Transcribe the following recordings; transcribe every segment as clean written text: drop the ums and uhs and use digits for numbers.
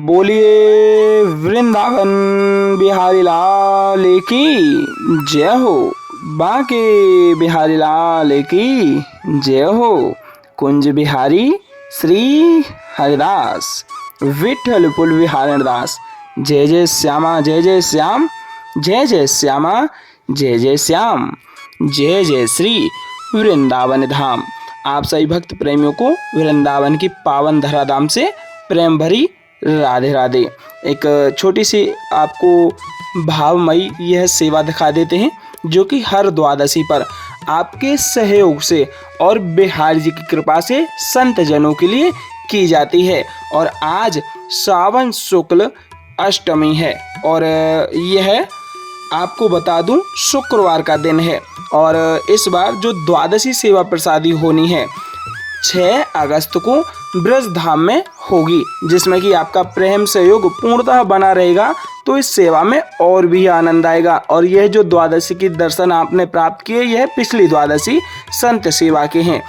बोलिए वृंदावन बिहारी लाल की जय हो। बांके बिहारी लाल की जय हो। कुंज बिहारी श्री हरिदास विठल पुल बिहारी दास। जय जय श्यामा जय जय श्याम, जय जय श्यामा जय जय श्याम, जय जय श्री वृंदावन धाम। आप सभी भक्त प्रेमियों को वृंदावन की पावन धरा धाम से प्रेम भरी राधे राधे। एक छोटी सी आपको भावमयी यह सेवा दिखा देते हैं जो कि हर द्वादशी पर आपके सहयोग से और बिहार जी की कृपा से संत जनों के लिए की जाती है। और आज सावन शुक्ल अष्टमी है और यह आपको बता दूं शुक्रवार का दिन है। और इस बार जो द्वादशी सेवा प्रसादी होनी है 6 अगस्त को ब्रज धाम में होगी, जिसमें कि आपका प्रेम सहयोग पूर्णतः बना रहेगा। तो इस सेवा में और भी आनंद आएगा। और यह जो द्वादशी की दर्शन आपने प्राप्त किए यह पिछली द्वादशी संत सेवा के हैं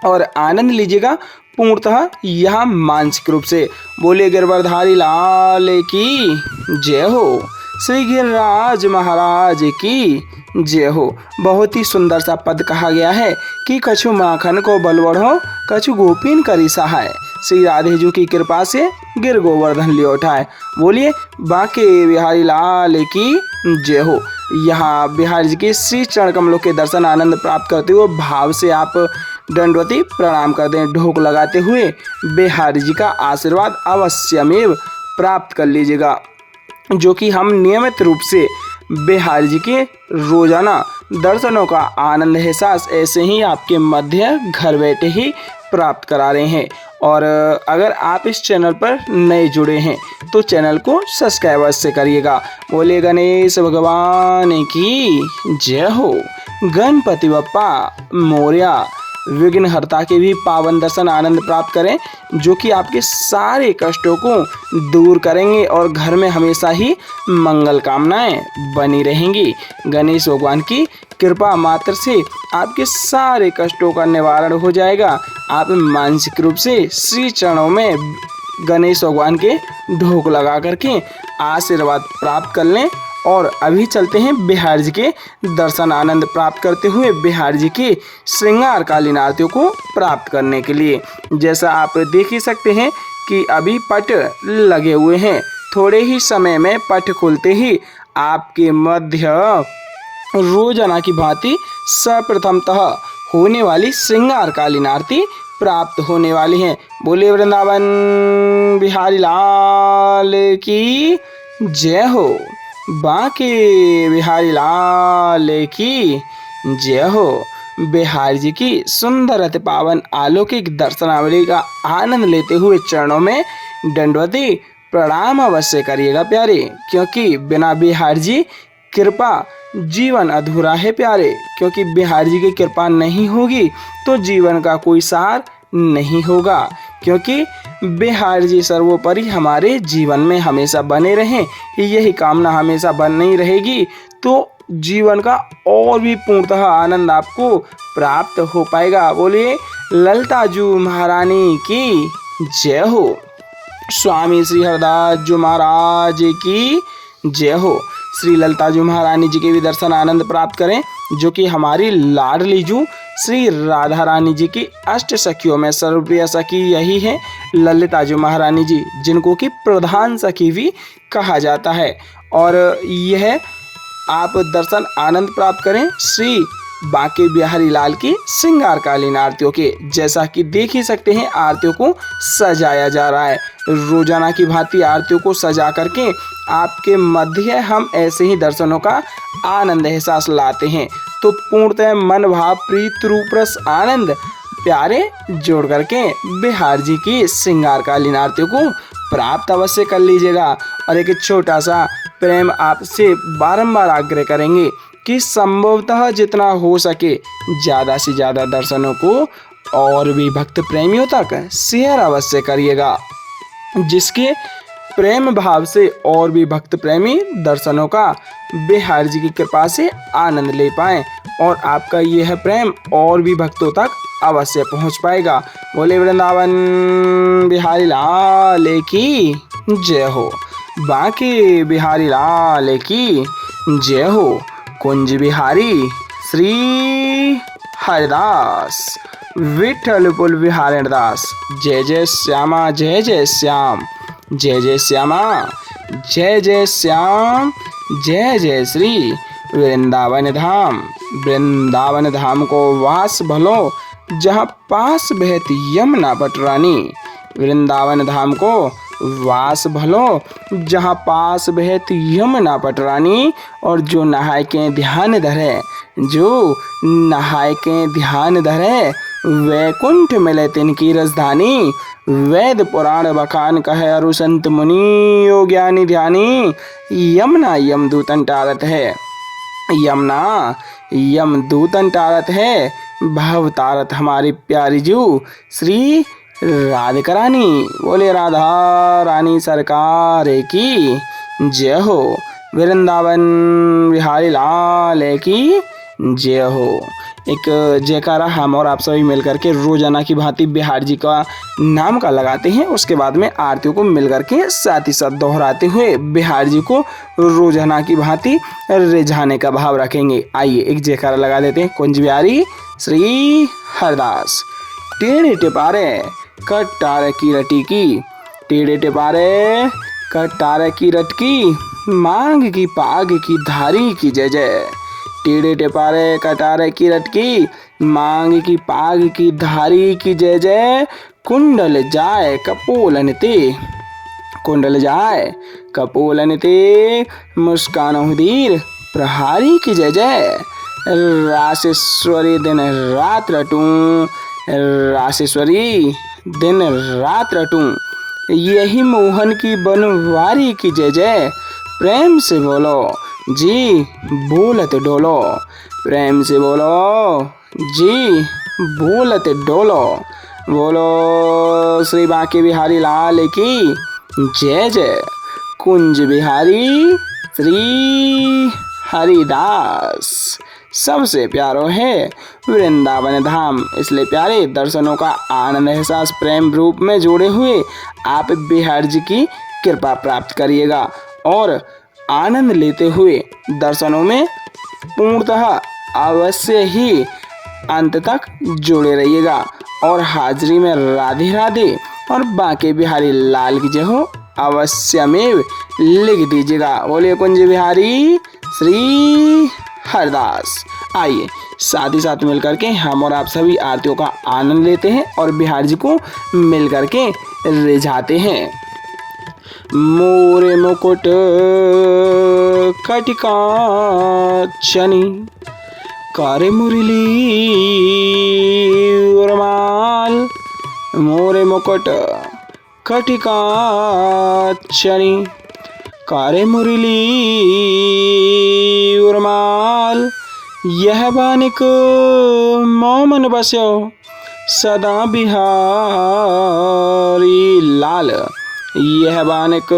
और आनंद लीजिएगा पूर्णतः यहाँ मानसिक रूप से। बोले गिरवरधारी लाल की जय हो, श्री गिरिराज महाराज की जय हो। बहुत ही सुंदर सा पद कहा गया है कि कछु माखन को बल बढ़ो, कछु गोपीन करी सहाय। श्री राधे जी की कृपा से गिर गोवर्धन लियो उठाए। बोलिए बांके बिहारी लाल की जय हो। यहाँ बिहारी जी के श्री चरण कमलों के दर्शन आनंद प्राप्त करते हुए भाव से आप दंडवती प्रणाम कर दें। ढोक लगाते हुए बिहारी जी का आशीर्वाद अवश्यमेव प्राप्त कर लीजिएगा, जो कि हम नियमित रूप से बिहारी जी के रोजाना दर्शनों का आनंद एहसास ऐसे ही आपके मध्य घर बैठे ही प्राप्त करा रहे हैं। और अगर आप इस चैनल पर नए जुड़े हैं तो चैनल को सब्सक्राइब अवश्य करिएगा। बोले गणेश भगवान की जय हो। गणपति बप्पा मोरया। विघ्नहर्ता के भी पावन दर्शन आनंद प्राप्त करें, जो कि आपके सारे कष्टों को दूर करेंगे और घर में हमेशा ही मंगल कामनाएं बनी रहेंगी। गणेश भगवान की कृपा मात्र से आपके सारे कष्टों का निवारण हो जाएगा। आप मानसिक रूप से श्री चरणों में गणेश भगवान के ढोक लगा करके आशीर्वाद प्राप्त कर लें। और अभी चलते हैं बिहार जी के दर्शन आनंद प्राप्त करते हुए बिहार जी की श्रृंगार कालीन आरतियों को प्राप्त करने के लिए। जैसा आप देख ही सकते हैं कि अभी पट लगे हुए हैं। थोड़े ही समय में पट खुलते ही आपके मध्य रोजाना की भांति सर्वप्रथमतः होने वाली श्रृंगार कालीन आरती प्राप्त होने वाली है। बोले वृंदावन बिहारी लाल की जय हो। बांके बिहारी लाल की जय हो। बिहारी जी की सुंदर अति पावन अलौकिक दर्शनावली का आनंद लेते हुए चरणों में दंडवती प्रणाम अवश्य करिएगा प्यारे, क्योंकि बिना बिहारी जी कृपा जीवन अधूरा है प्यारे। क्योंकि बिहारी जी की कृपा नहीं होगी तो जीवन का कोई सार नहीं होगा। क्योंकि बिहारी जी सर्वोपरि हमारे जीवन में हमेशा बने रहें, यही कामना हमेशा बनी रहेगी तो जीवन का और भी पूर्णतः आनंद आपको प्राप्त हो पाएगा। बोलिए ललिता जू महारानी की जय हो। स्वामी श्री हरदास जी महाराज की जय हो। श्री ललिता जू महारानी जी के भी दर्शन आनंद प्राप्त करें, जो कि हमारी लाडली जू श्री राधा रानी जी की अष्ट सखियों में सर्वप्रिय सखी यही है ललिता जी महारानी जी, जिनको कि प्रधान सखी भी कहा जाता है। और यह आप दर्शन आनंद प्राप्त करें श्री बांके बिहारी लाल की श्रृंगार कालीन आरतियों के। जैसा कि देख ही सकते हैं आरतियों को सजाया जा रहा है। रोजाना की भांति आरतियों को सजा करके आपके मध्य हम ऐसे ही दर्शनों का आनंद एहसास लाते हैं। तो पूर्णतः मन भाव प्रीत रूप रस आनंद प्यारे जोड़ करके बिहार जी की श्रृंगार कालीन आरतियों को प्राप्त अवश्य कर लीजिएगा। और एक छोटा सा प्रेम आपसे बारंबार आग्रह करेंगे कि संभवतः जितना हो सके ज़्यादा से ज़्यादा दर्शनों को और भी भक्त प्रेमियों तक शेयर अवश्य करिएगा, जिसके प्रेम भाव से और भी भक्त प्रेमी दर्शनों का बिहारी जी की कृपा से आनंद ले पाएं और आपका यह प्रेम और भी भक्तों तक अवश्य पहुंच पाएगा। बोले वृंदावन बिहारी लाल की जय हो। बांके बिहारी लाल की जय हो। कुंज बिहारी श्री हरिदास विठल कुल बिहारी दास। जय जय श्यामा जय जय श्याम, जय जय श्यामा जय जय श्याम, जय जय श्री वृंदावन धाम। वृंदावन धाम को वास भलो, जहाँ पास बहती यमुना पटरानी। वृंदावन धाम को वास भलो, जहाँ पास बहती यमुना पटरानी। और जो नहाय के ध्यान धरे, जो नहाय के ध्यान धरे, वैकुंठ मिले तिनकी राजधानी। वेद पुराण बखान कहे अरु संत मुनि योग्यानि ध्यानी। यमुना यमदूतन टारत है, यमुना यमदूतन टारत है। भव तारत हमारी प्यारी जू श्री राधिका रानी। बोले राधा रानी सरकार की जय हो। वृंदावन बिहारी लाल की जय हो। एक जयकारा हम और आप सभी मिलकर के रोजाना की भांति बिहार जी का नाम का लगाते हैं। उसके बाद में आरतियों को मिलकर के साथ ही साथ दोहराते हुए बिहार जी को रोजाना की भांति रिझाने का भाव रखेंगे। आइए एक जयकारा लगा देते हैं। कुंज बिहारी श्री हरदास। टेढ़े टिपारे कटारे की रटी की, टेढ़े टिपारे कटारे की रटकी। मांग की पाग की धारी की जय जय। टेढ़े टिपारे कटारे की रटकी, मांग की पाग की धारी की जय जय। कुंडल जाए कपोलन ते, कुंडल जाए कपोलन ते। मुस्कान हुदीर प्रहारी की जय जय। रासेश्वरी दिन रात रटूं, रासेश्वरी दिन रात रटूं। यही मोहन की बनवारी की जय जय। प्रेम से बोलो जी बोलत डोलो, प्रेम से बोलो जी बोलत डोलो। बोलो श्री बांके बिहारी लाल की जय जय। कुंज बिहारी श्री हरिदास। सबसे प्यारो है वृंदावन धाम, इसलिए प्यारे दर्शनों का आनंद एहसास प्रेम रूप में जोड़े हुए आप बिहार जी की कृपा प्राप्त करिएगा और आनंद लेते हुए दर्शनों में पूर्णतः अवश्य ही अंत तक जुड़े रहिएगा। और हाजिरी में राधे राधे और बांके बिहारी लाल की जय हो अवश्यमेव लिख दीजिएगा। बोलिए कुंज बिहारी श्री हरदास। आइए साथ ही साथ मिलकर के हम और आप सभी आरतियों का आनंद लेते हैं और बिहार जी को मिलकर के रिझाते हैं। मोरे मुकुट कटिका चनी, कारे मुरली उर्माल। मोरे मुकुट कटिका चनी, कारे मुरली उर्माल। यह बानिक मोमन बस्यो सदा बिहारी लाल। यह बानिक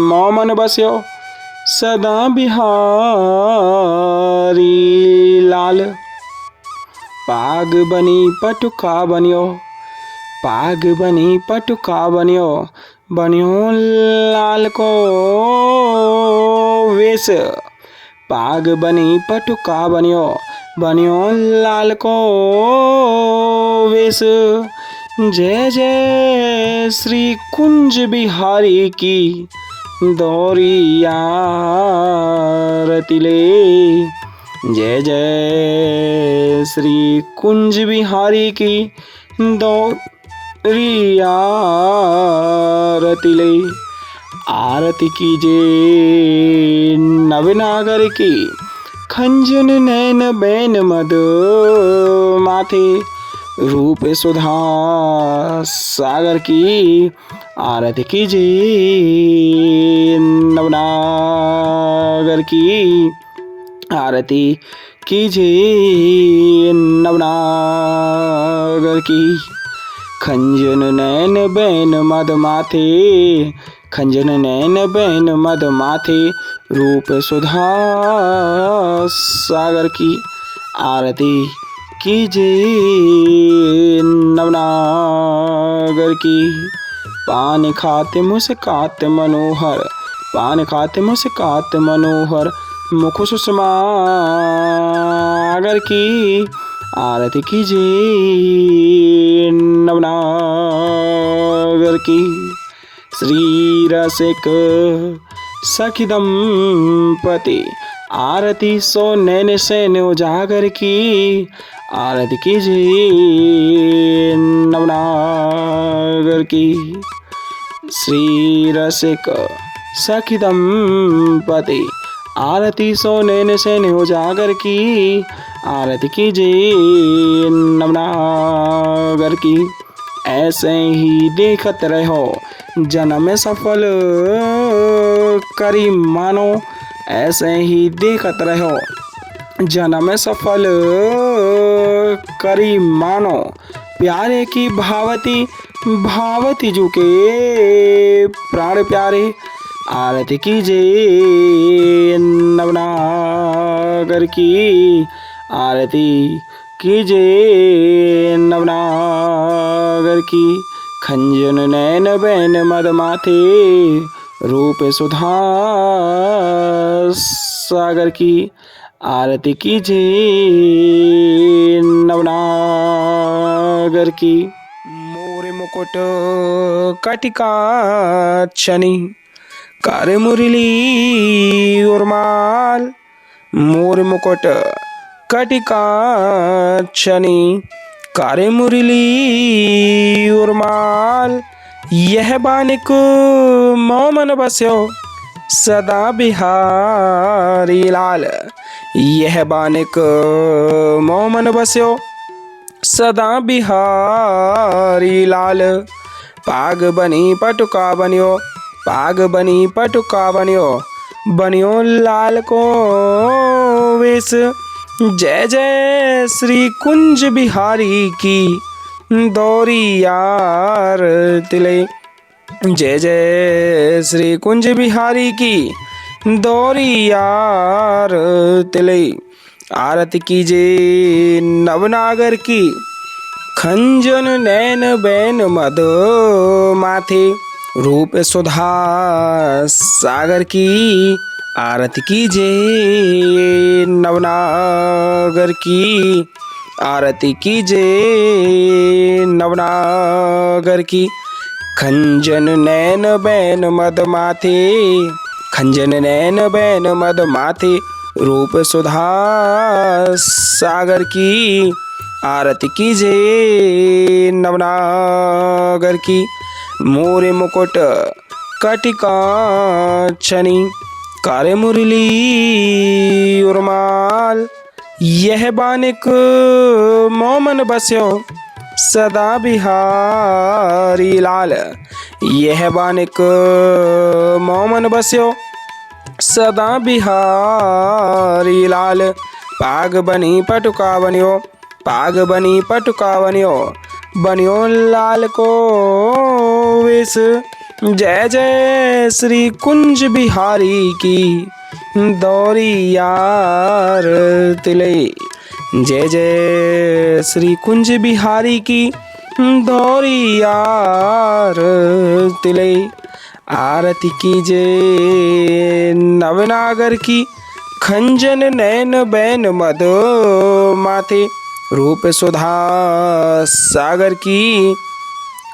मोमन बस्यो सदा बिहारी लाल। पाग बनी पटुका बनियो, पाग बनी पटुका बनियो। बनियो लाल को वेश, पाग बनी पटुका बनियो। बनियो लाल को वेश। जय जय श्री कुंज बिहारी की दौरी आरती ले। जय जय श्री कुंज बिहारी की दौरी आरती ले। आरती कीजिए नवनागर की, खंजन नैन बैन मद माथे। रूप सुधा सागर की आरती कीजिए नवनागर की। आरती कीजिए नवनागर की। खंजन नैन बैन मद माथे, खंजन नैन बैन मद माथे। रूप सुधा सागर की आरती कीजिए नवनागर की। पान खाते मुस्कात मनोहर, पान खाते मुस्कात मनोहर, मुख सुषमा अगर की आरती कीजिए नवनागर की। श्री रसिक सखी दंपति आरती सो नैन सैन उजागर की आरती कीजिए नवनागर की। श्री रसिक सखी दंपति आरती सो नैन सैन उजागर की आरती कीजिए नवनागर की। ऐसे ही देखत रहो जन्म सफल करी मानो, ऐसे ही देखत रहो जन्म सफल करी मानो, प्यारे की भावती भावती जू के प्राण प्यारे आरती कीजिए नवनागर की आरती कीजिए नवनागर की। खंजन नैन बैन मद माथे रूप सुधा सागर की आरती कीजिए नवनागर की। मोर मुकुट कटिका छनी कर मुरली उर्माल, मोर मुकुट कटिका छनी कर मुरली उर्माल, यह बानिक मोमन बस्यो सदा बिहारी लाल, यह बानिक मोमन बस्यो सदा बिहारी लाल। पाग बनी पटुका बनियो, पाग बनी पटुका बनियो, बनियो लाल को वेश, जय जय श्री कुंज बिहारी की दौरी यार तिले, जय जय श्री कुंज बिहारी की दौरी यार तिले। आरती कीजिए नवनागर की खंजन नैन बैन मद माथे रूप सुधा सागर की आरती कीजिए नवनागर की आरती कीजिए नवनागर की। खंजन नैन बैन मद माथे, खंजन नैन बैन मद माथे रूप सुधा सागर की आरती कीजिए नवनागर की। मोरे मुकुट कटिका छनी कर मुरली उर्माल, यह बानिक मोमन बस्यो सदा बिहारी लाल, यह बानिक मोमन बस्यो सदा बिहारी लाल। पाग बनी पटुका बनियो, पाग बनी पटुका बनियो, बनियो लाल को वेश, जय जय श्री कुंज बिहारी की दौरी यार तिले, जय जय श्री कुंज बिहारी की दौरी यार तिले। आरती कीजिए नवनागर की खंजन नैन बैन मद माथे रूप सुधा सागर की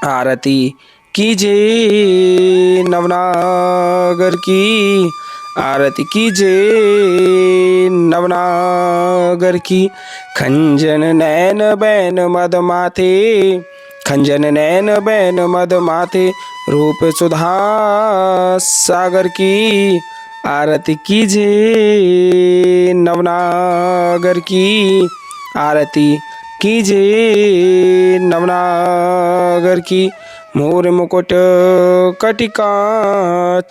आरती कीजिए नवनागर की आरती कीजिए नवनागर की। खंजन नैन बैन मद माथे, खंजन नैन बैन मद माथे रूप सुधा सागर की आरती कीजिए नवनागर की आरती कीजिए नवनागर की। मोर मुकुट कटिका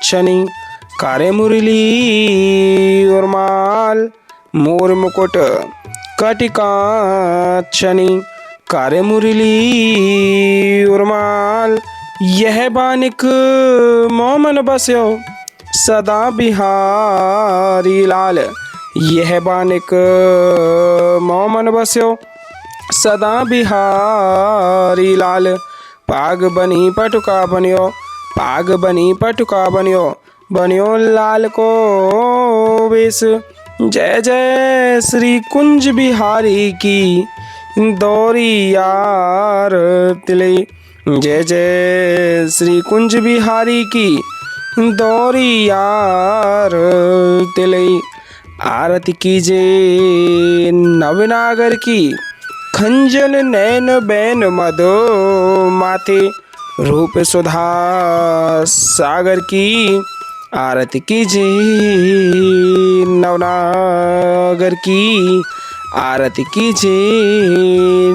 छनी कारे मुरली उर्माल, मोर मुकुट कटिका छनी कारे मुरली उर्माल, यह बानिक मोमन बस्यो सदा बिहारी लाल, यह बानिक मोमन बस्यो सदा बिहारी लाल। पाग बनी पटुका बनियो, पाग बनी पटुका बनियो, बनियो लाल को वेश। जय जय श्री कुंज बिहारी की दौरी यार तिले। जय जय श्री कुंज बिहारी की दौरी यार तिले। आरती कीजे नवनागर की, खंजन नैन बैन मदो माथे, रूप सुधा सागर की। आरती कीजे नवनागर की, आरती कीजे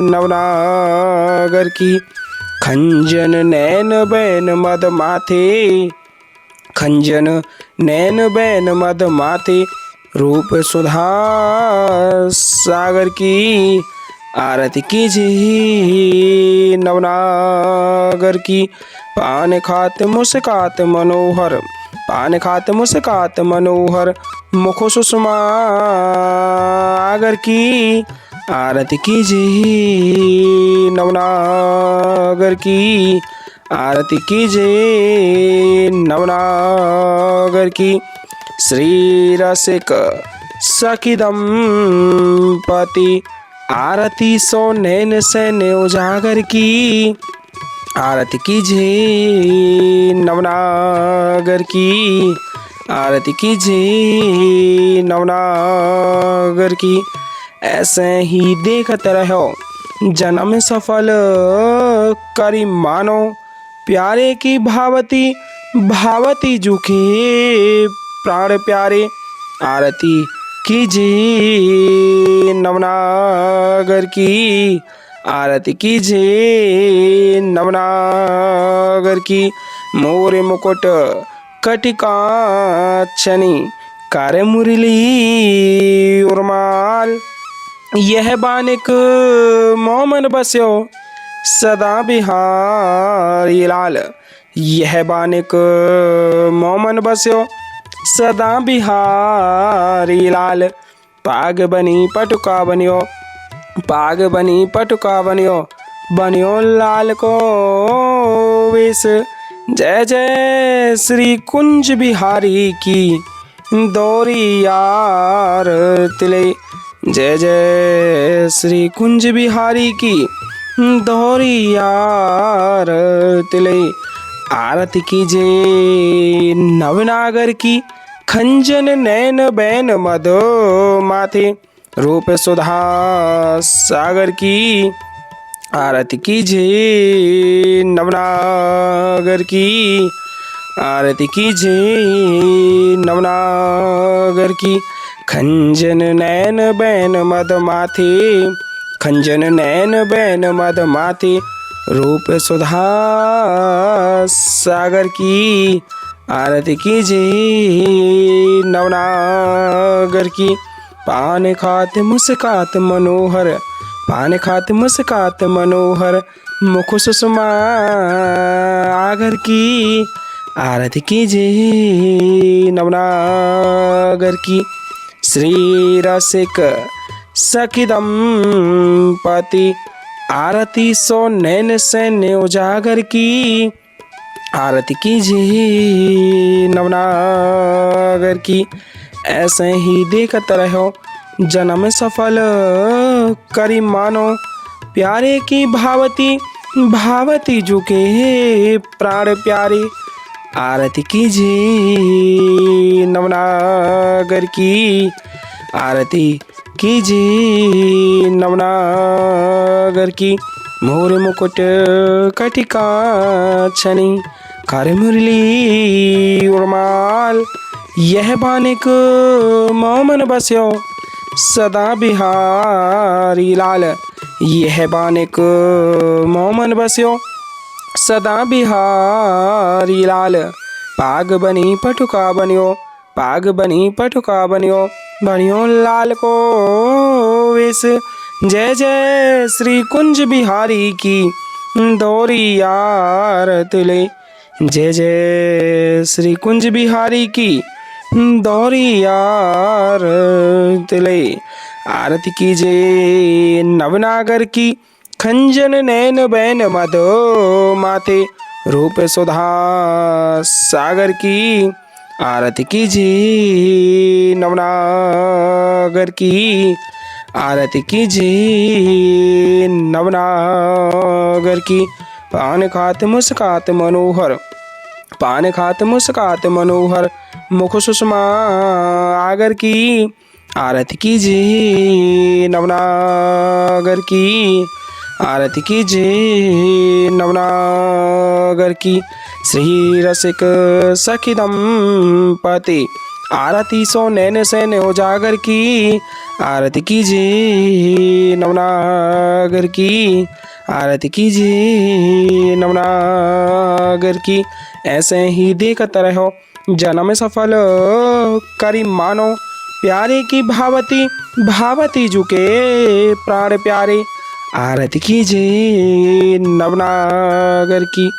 नवनागर की। खंजन नैन बैन मद माथे, खंजन नैन बैन मद माथे, रूप सुधा सागर की। आरती कीजे नवनागर की। पान खात मुस्कात मनोहर, पान खात मुस्कात मनोहर, मुख सुषमा आगर की। आरती कीजे नवनागर की, आरती कीजे नवनागर की। श्री रसिक सखी दंपति, आरती सो नैन सैन उजागर की। आरती कीजे नवनागर की, आरती कीजे नवनागर की। ऐसे ही देखत रहो जन्म सफल करी मानो, प्यारे की भावती भावती जुखे प्राण प्यारे। आरती कीजे नवनागर की, आरती कीजे नवनागर की। मोर मुकुट कटिका छनी, कार मुरली उर्माल, यह बानिक मोमन बस्यो सदा बिहारी लाल। यह बानिक मोमन बस्यो सदा बिहारी लाल। पाग बनी पटुका बनियो, पाग बनी पटुका बनियो, बनियो लाल को वेश। जय जय श्री कुंज बिहारी की दौरी यार तिले। जय जय श्री कुंज बिहारी की दौरी यार तिले। आरती कीजे नवनागर की, खंजन नैन बैन मदो माथे, रूप सुधा सागर की। आरती कीजे नवनागर की, आरती कीजे नवनागर की। खंजन नैन बैन मद माथे, खंजन नैन बैन मद माथे, रूप सुधा सागर की। आरती कीजे नवनागर की। पान खात मुस्कात मनोहर, पान खात मुस्कात मनोहर, मुख सुषमा आगर की। आरती कीजे नवनागर की। श्री रसिक सखी दंपति, आरती सो नैन सैन उजागर की। आरती कीजे नवनागर की। ऐसे ही देखत रहो जन्म सफल करी मानो, प्यारे की भावती भावती जुके प्राण प्यारे। आरती कीजे नवनागर की, आरती कीजे नवनागर की। मोर मुकुट कटिका छनी, कार मुरली उर्माल, यह बानिक मोमन बस्यो सदा बिहारी लाल। यह बानिक मोमन बस्यो सदा बिहारी लाल। पाग बनी पटुका बनियो, पाग बनी पटुका बनियो, बनियो लाल को वेश। जय जय श्री कुंज बिहारी की दौरी यार तिले। जय जय श्री कुंज बिहारी की दौरी यार तिले। आरती कीजे नवनागर की, खंजन नैन बैन मधो माथे रूप सुधा सागर की आरती कीजिए नवनागर की आरती कीजिए नवनागर की पान खात मुस्कात मनोहर पान खात मुस्कात मनोहर मुख सुषमा आगर की आरती कीजिए नवनागर की आरती कीजिए नवनागर की श्री रसिक सखी दंपति आरती सो नैन सैन उजागर की आरती कीजिए नवनागर की आरती कीजिए नवनागर की ऐसे ही देखत रहो जन्म सफल करी मानो प्यारे की भावती भावती झुके प्राण प्यारे आरती कीजिए नवनागर की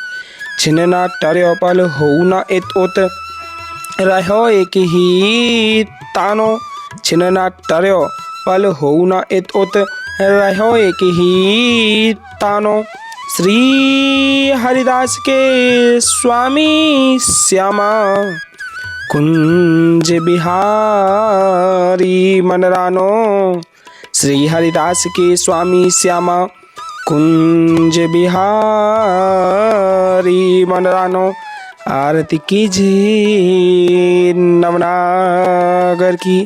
छिन्ना टर्यो पल हो न इत उत रहो एक ही तानो छिन्ना टर्यो पल हो न इत उत रहो एक ही तानो श्री हरिदास के स्वामी श्यामा कुंज बिहारी मनरानो श्री हरिदास के स्वामी श्यामा कुंज बिहारी मनरानो आरती कीजिए नवनागर की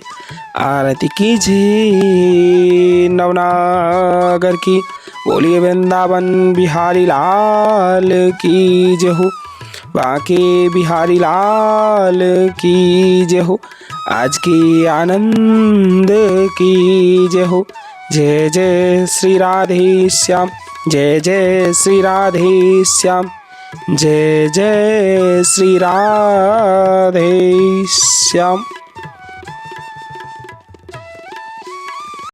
आरती कीजिए नवनागर की बोलिए वृंदावन बिहारी लाल की जय हो बांके बिहारी लाल की जय हो आज की आनंद की जय हो जय जय श्री राधे श्याम जय जय श्री राधे श्याम जय जय श्री राधे श्याम।